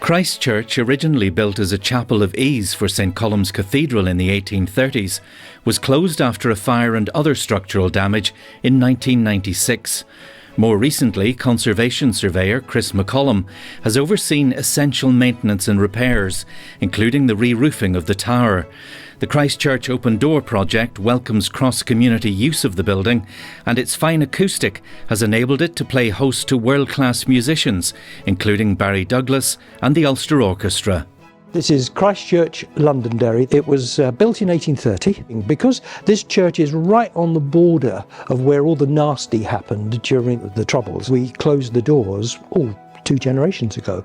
Christ Church, originally built as a chapel of ease for St Colum's Cathedral in the 1830s, was closed after a fire and other structural damage in 1996. More recently, conservation surveyor Chris McCollum has overseen essential maintenance and repairs, including the re-roofing of the tower. The Christ Church Open Door project welcomes cross-community use of the building, and its fine acoustic has enabled it to play host to world-class musicians, including Barry Douglas and the Ulster Orchestra. This is Christ Church, Londonderry. It was built in 1830. Because this church is right on the border of where all the nasty happened during the Troubles, we closed the doors 2 generations ago,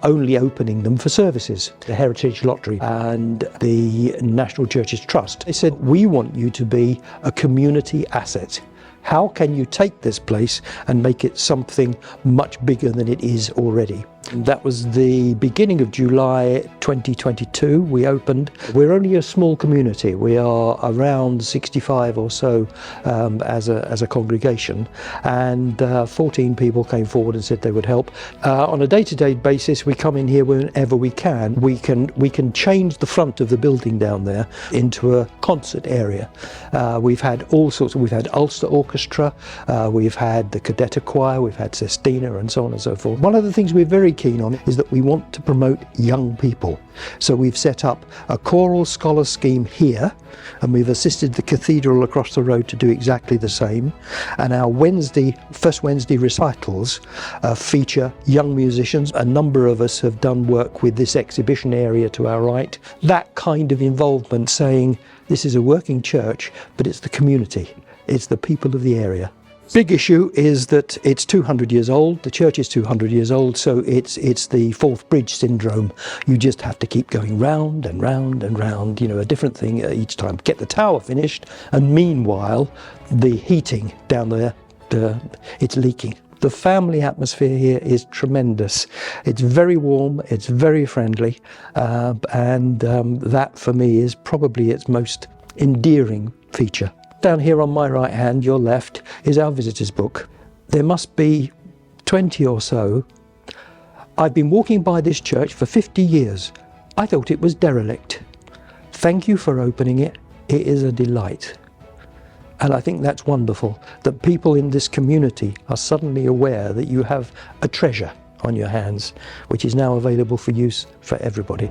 only opening them for services. The Heritage Lottery and the National Churches Trust, they said, we want you to be a community asset. How can you take this place and make it something much bigger than it is already? And that was the beginning of July 2022. We opened. We're only a small community. We are around 65 or so as a congregation, and 14 people came forward and said they would help. On a day-to-day basis, we come in here whenever we can. We can change the front of the building down there into a concert area. We've had all sorts. We've had Ulster Orchestra, we've had the Cadet Choir, we've had Sestina, and so on and so forth. One of the things we're very keen on is that we want to promote young people. So we've set up a choral scholar scheme here, and we've assisted the cathedral across the road to do exactly the same. And our first Wednesday recitals feature young musicians. A number of us have done work with this exhibition area to our right. That kind of involvement, saying this is a working church, but it's the community, it's the people of the area. Big issue is that it's 200 years old. The church is 200 years old, so it's the Forth Bridge syndrome. You just have to keep going round and round and round, a different thing each time. Get the tower finished, and meanwhile, the heating down there, it's leaking. The family atmosphere here is tremendous. It's very warm, it's very friendly, and that for me is probably its most endearing feature. Down here on my right hand, your left, is our visitors book. There must be 20 or so. I've been walking by this church for 50 years. I thought it was derelict. Thank you for opening it. It is a delight. And I think that's wonderful, that people in this community are suddenly aware that you have a treasure on your hands, which is now available for use for everybody.